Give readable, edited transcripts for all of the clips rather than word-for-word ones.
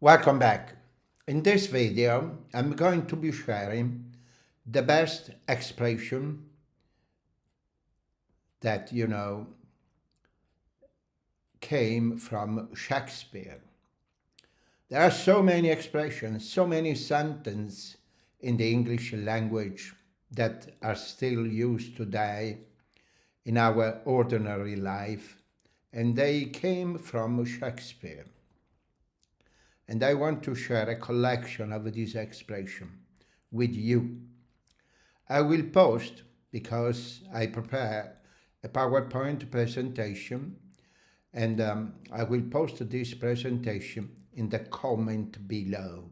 Welcome back. In this video, I'm going to be sharing the best expression that, came from Shakespeare. There are so many expressions, so many sentences in the English language that are still used today in our ordinary life, and they came from Shakespeare. And I want to share a collection of this expression with you. I will post, because I prepare a PowerPoint presentation, and I will post this presentation in the comment below.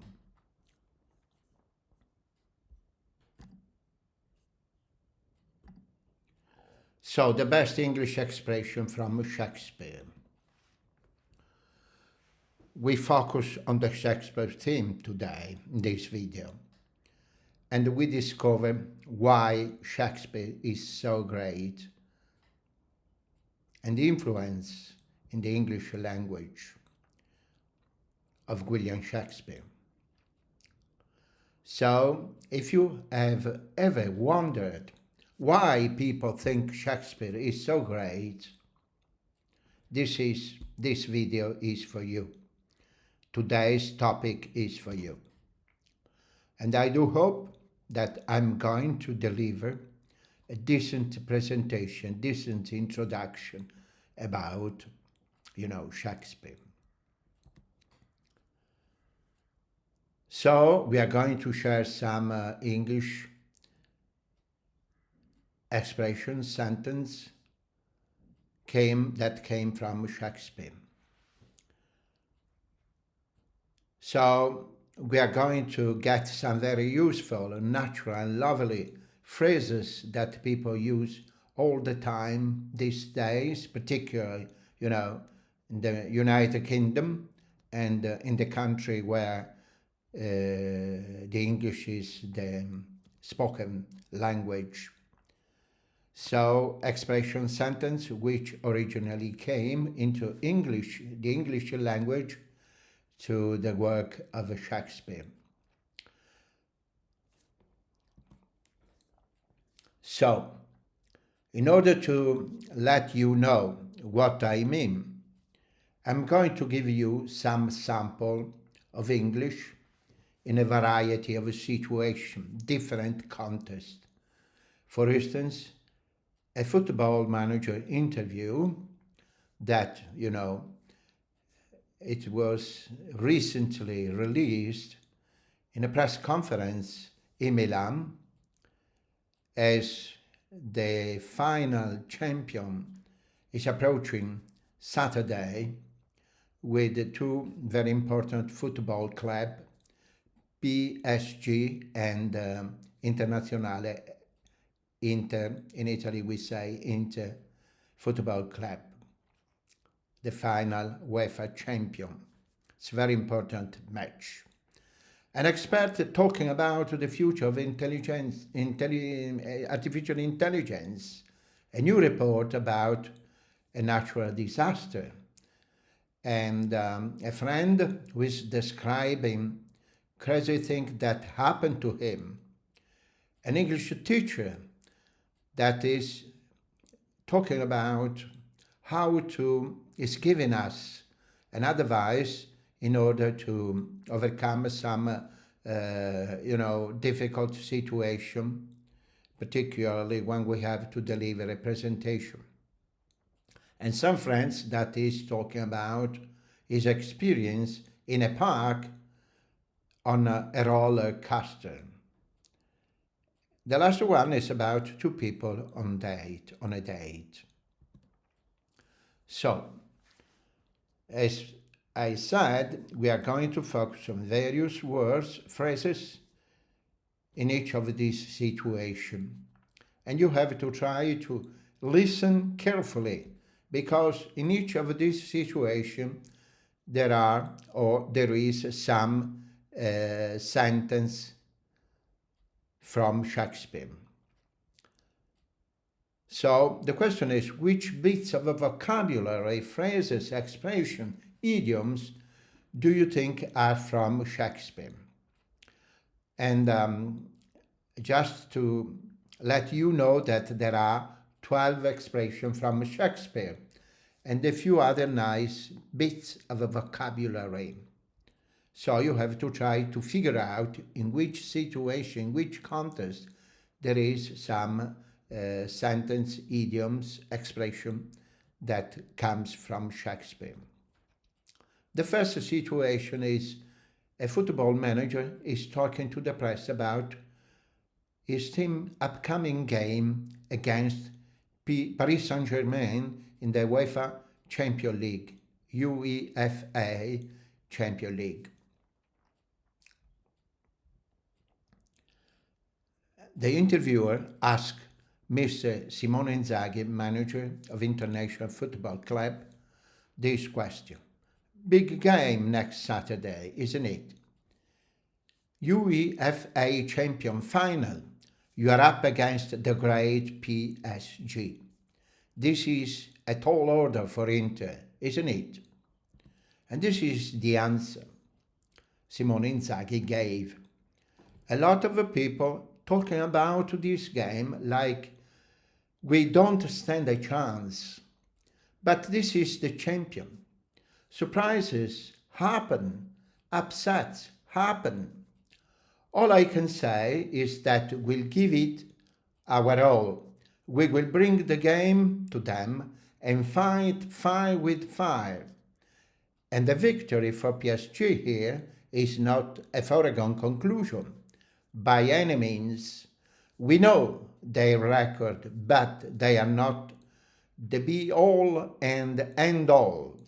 So, the best English expression from Shakespeare. We focus on the Shakespeare theme today in this video, and we discover why Shakespeare is so great and the influence in the English language of William Shakespeare. So, if you have ever wondered why people think Shakespeare is so great, this video is for you. Today's topic is for you. And I do hope that I'm going to deliver a decent presentation, decent introduction about, Shakespeare. So we are going to share some English expressions, sentence that came from Shakespeare. So we are going to get some very useful, natural, and lovely phrases that people use all the time these days, particularly, in the United Kingdom and in the country where the English is the spoken language. So, expression sentence which originally came into English, the English language, to the work of Shakespeare. So, in order to let you know what I mean, I'm going to give you some sample of English in a variety of situations, different contexts. For instance, a football manager interview that, it was recently released in a press conference in Milan as the final champion is approaching Saturday with two very important football clubs, PSG and Internazionale Inter. In Italy we say Inter Football Club, the final UEFA champion. It's a very important match. An expert talking about the future of artificial intelligence, a new report about a natural disaster, and a friend who is describing crazy things that happened to him, an English teacher that is talking about is giving us an advice in order to overcome some, difficult situation, particularly when we have to deliver a presentation. And some friends that is talking about his experience in a park on a roller coaster. The last one is about two people on a date. So, as I said, we are going to focus on various words, phrases in each of these situations. And you have to try to listen carefully, because in each of these situations there is some sentence from Shakespeare. So the question is, which bits of vocabulary, phrases, expression, idioms do you think are from Shakespeare? And just to let you know that there are 12 expressions from Shakespeare and a few other nice bits of a vocabulary. So you have to try to figure out in which situation, which context there is some sentence, idioms, expression that comes from Shakespeare. The first situation is a football manager is talking to the press about his team upcoming game against Paris Saint-Germain in the UEFA Champions League, UEFA Champions League. The interviewer asked Mr. Simone Inzaghi, manager of International Football Club, this question. Big game next Saturday, isn't it? UEFA Champion Final. You are up against the great PSG. This is a tall order for Inter, isn't it? And this is the answer Simone Inzaghi gave. A lot of people talking about this game like we don't stand a chance. But this is the champion. Surprises happen, upsets happen. All I can say is that we'll give it our all. We will bring the game to them and fight fire with fire. And the victory for PSG here is not a foregone conclusion. By any means, we know their record, but they are not the be-all and end-all.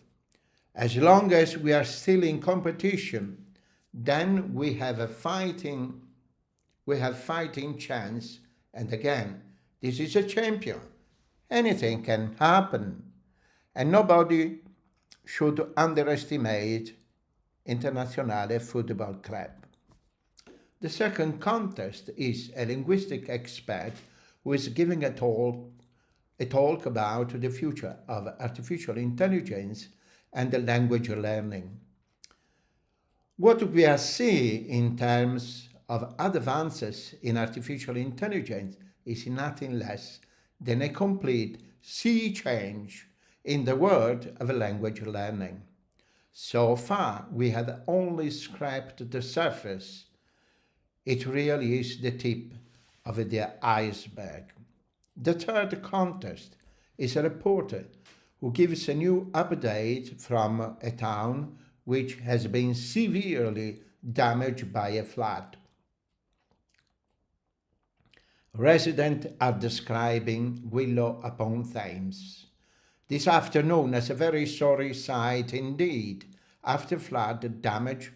As long as we are still in competition, then we have a fighting chance. And again, this is a champion. Anything can happen. And nobody should underestimate Internazionale Football Club. The second contest is a linguistic expert who is giving a talk about the future of artificial intelligence and the language learning. What we are seeing in terms of advances in artificial intelligence is nothing less than a complete sea change in the world of language learning. So far, we have only scratched the surface. It really is the tip of the iceberg. The third contest is a reporter who gives a new update from a town which has been severely damaged by a flood. Residents are describing Willow upon Thames this afternoon as a very sorry sight indeed, after flood damage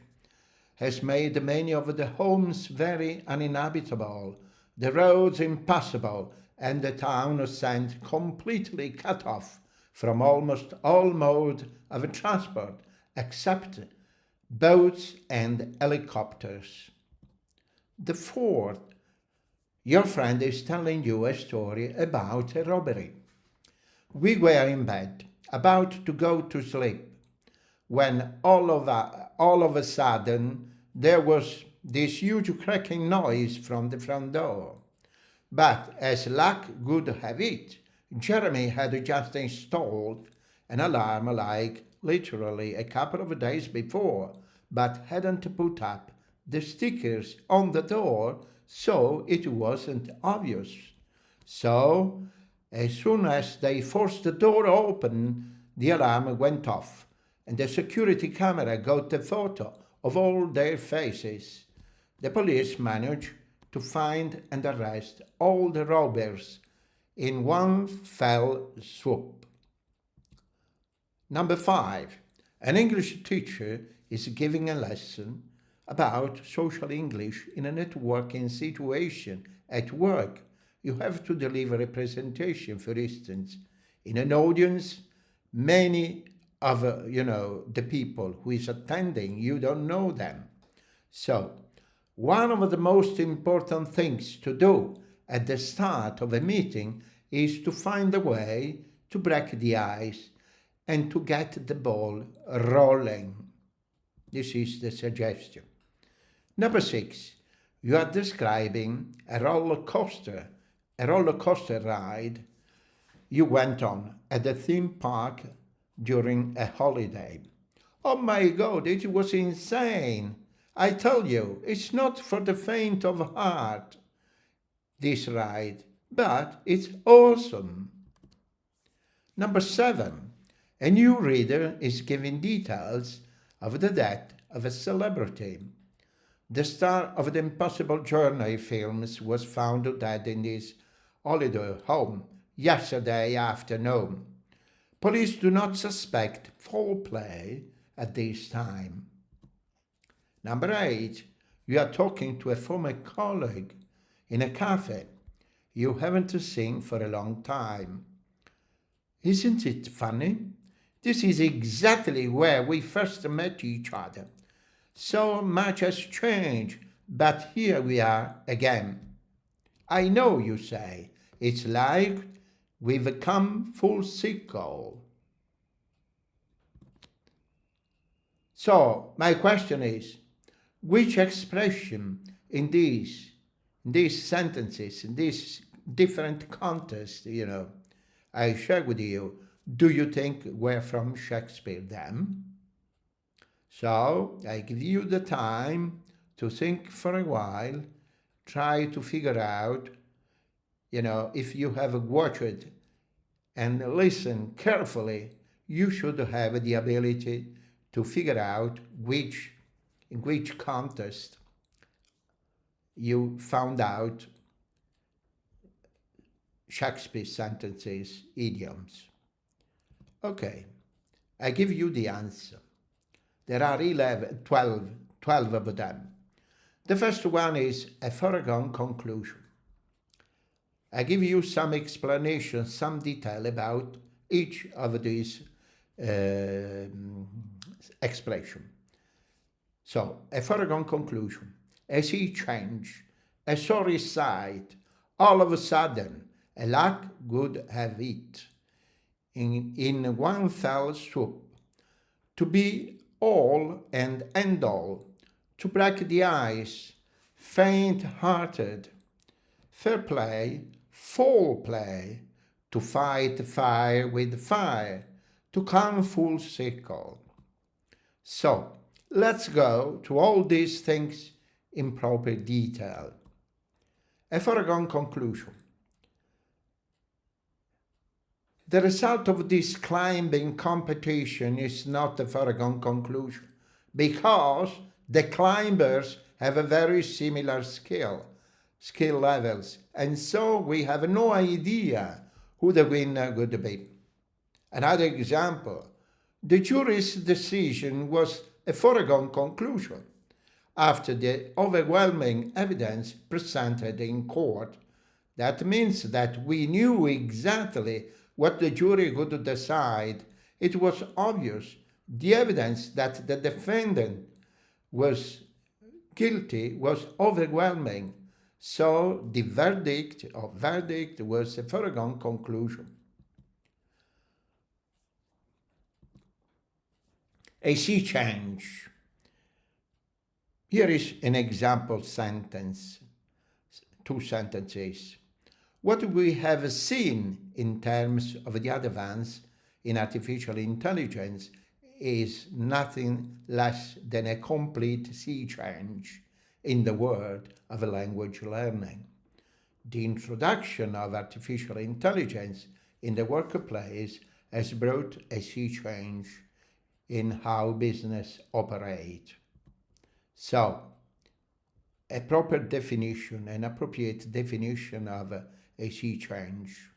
has made many of the homes very uninhabitable, the roads impassable, and the town sent completely cut off from almost all mode of transport except boats and helicopters. The fourth, your friend is telling you a story about a robbery. We were in bed, about to go to sleep, when all of a sudden there was this huge cracking noise from the front door. But as luck would have it, Jeremy had just installed an alarm like literally a couple of days before, but hadn't put up the stickers on the door, so it wasn't obvious. So, as soon as they forced the door open, the alarm went off, and the security camera got a photo of all their faces. The police managed to find and arrest all the robbers in one fell swoop. Number 5. An English teacher is giving a lesson about social English in a networking situation at work. You have to deliver a presentation, for instance, in an audience. Many of the people who is attending, you don't know them. So, one of the most important things to do at the start of a meeting is to find a way to break the ice and to get the ball rolling. This is the suggestion. Number 6, you are describing a roller coaster ride you went on at a theme park during a holiday. Oh my god, it was insane! I tell you, it's not for the faint of heart, this ride, but it's awesome. Number 7, a new reader is giving details of the death of a celebrity. The star of the Impossible Journey films was found dead in his holiday home yesterday afternoon. Police do not suspect foul play at this time. Number 8, you are talking to a former colleague in a cafe you haven't seen for a long time. Isn't it funny? This is exactly where we first met each other. So much has changed, but here we are again. I know, you say. It's like we've come full circle. So, my question is, which expression in these sentences, in these different contexts, I share with you, do you think were from Shakespeare then? So I give you the time to think for a while, try to figure out, if you have watched and listen carefully, you should have the ability to figure out in which context you found out Shakespeare's sentences, idioms. Okay, I give you the answer. There are 12 of them. The first one is a foregone conclusion. I give you some explanation, some detail about each of these expressions. So, a foregone conclusion, a sea change, a sorry sight, all of a sudden, a luck would have it, in one fell swoop, to be all and end all, to break the ice, faint-hearted, fair play, foul play, to fight fire with fire, to come full circle. So, let's go to all these things in proper detail. A foregone conclusion. The result of this climbing competition is not a foregone conclusion because the climbers have a very similar skill levels, and so we have no idea who the winner would be. Another example, the jury's decision was a foregone conclusion after the overwhelming evidence presented in court. That means that we knew exactly what the jury would decide. It was obvious. The evidence that the defendant was guilty was overwhelming. So the verdict was a foregone conclusion. A sea change. Here is an example sentence, 2 sentences. What we have seen in terms of the advance in artificial intelligence is nothing less than a complete sea change in the world of language learning. The introduction of artificial intelligence in the workplace has brought a sea change in how business operates. So, a proper definition, an appropriate definition of a sea change.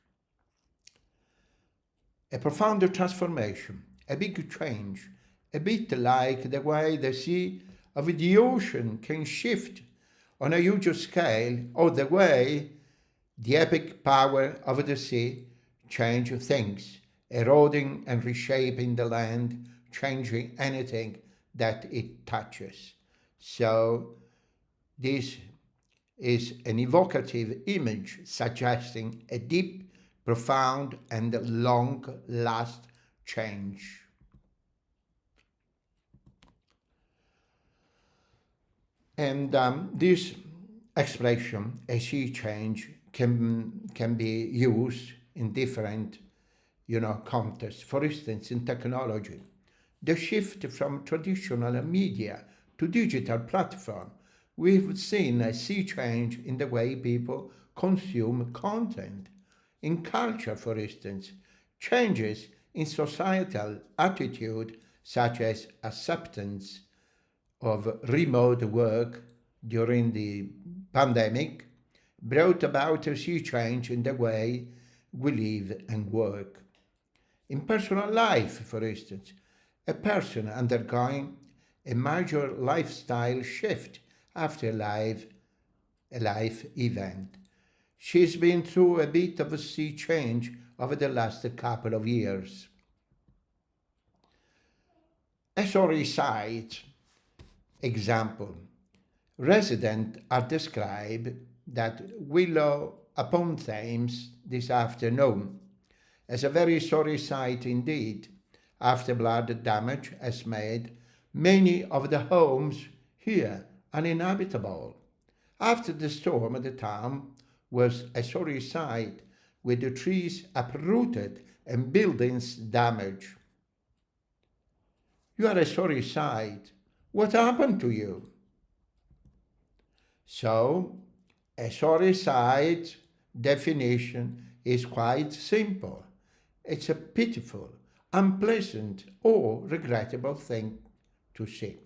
A profound transformation, a big change, a bit like the way the sea of the ocean can shift on a huge scale, or the way the epic power of the sea changes things, eroding and reshaping the land, changing anything that it touches. So this is an evocative image suggesting a deep, profound, and long-lasting change. And this expression, a sea change, can be used in different contexts. For instance, in technology, the shift from traditional media to digital platform, we've seen a sea change in the way people consume content. In culture, for instance, changes in societal attitude such as acceptance of remote work during the pandemic brought about a sea change in the way we live and work. In personal life, for instance, a person undergoing a major lifestyle shift after a life event. She's been through a bit of a sea change over the last couple of years. A sorry side example. Residents are described that Willow upon Thames this afternoon as a very sorry sight indeed, after flood damage has made many of the homes here uninhabitable. After the storm, the town was a sorry sight, with the trees uprooted and buildings damaged. You are a sorry sight. What happened to you? So, a sorry sight definition is quite simple. It's a pitiful, unpleasant, or regrettable thing to see.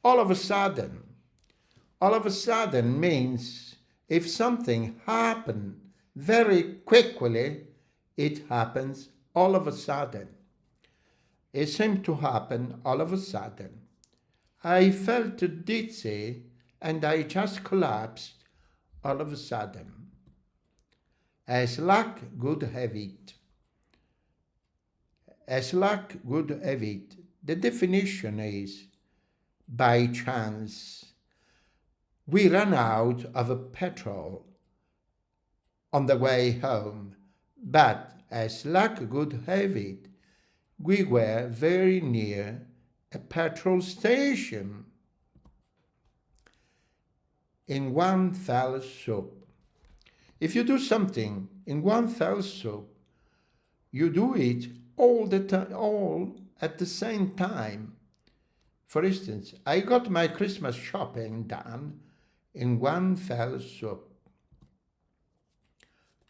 All of a sudden, all of a sudden means if something happens very quickly, it happens all of a sudden. It seemed to happen all of a sudden. I felt dizzy and I just collapsed all of a sudden. As luck would have it, as luck would have it, the definition is by chance. We ran out of petrol on the way home, but as luck would have it, we were very near a petrol station. In one fell swoop. If you do something in one fell swoop, you do it all the time, all at the same time. For instance, I got my Christmas shopping done in one fell swoop.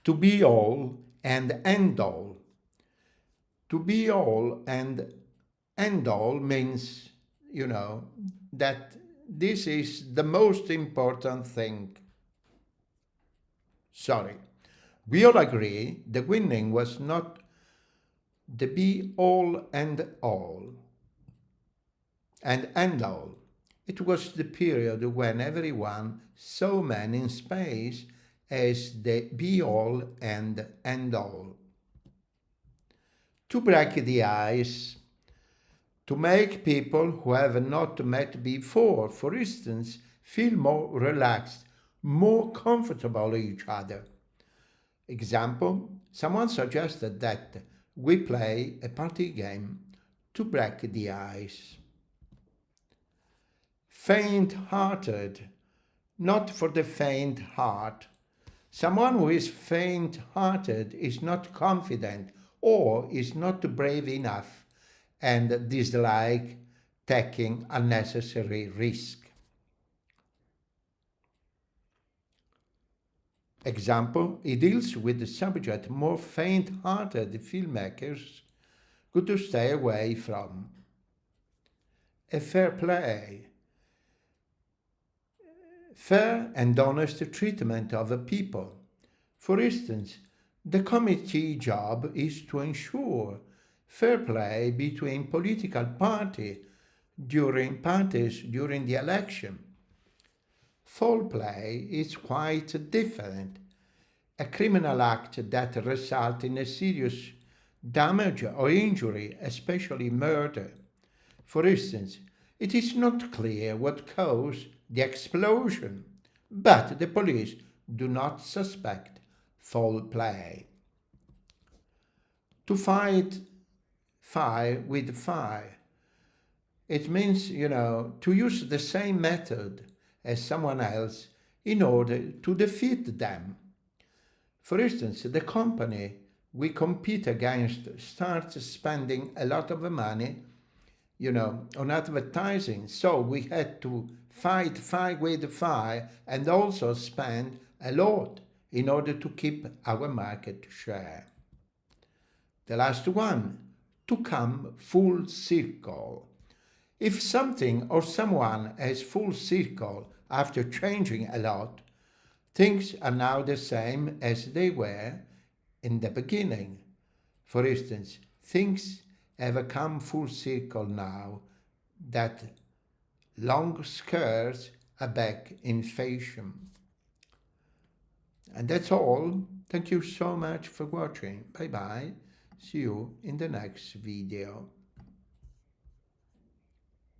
To be all and end all. To be all and end all means, that this is the most important thing. Sorry. We all agree the winning was not the be all and all and end all. It was the period when everyone saw man in space as the be all and end all. To break the ice, to make people who have not met before, for instance, feel more relaxed, more comfortable with each other. Example, someone suggested that we play a party game to break the ice. Faint-hearted, not for the faint heart. Someone who is faint-hearted is not confident or is not brave enough and dislike taking unnecessary risk. Example, it deals with the subject more faint-hearted filmmakers could stay away from. A fair play. Fair and honest treatment of the people. For instance, the committee job is to ensure fair play between political parties during the election. Foul play is quite different. A criminal act that results in a serious damage or injury, especially murder. For instance, it is not clear what caused the explosion, but the police do not suspect foul play. To fight fire with fire. It means, to use the same method as someone else in order to defeat them. For instance, the company we compete against starts spending a lot of money, on advertising. So we had to fight with fire and also spend a lot in order to keep our market share. The last one, to come full circle. If something or someone has full circle after changing a lot, things are now the same as they were in the beginning. For instance, things have come full circle now that long skirts are back in fashion. And that's all. Thank you so much for watching. Bye bye. See you in the next video.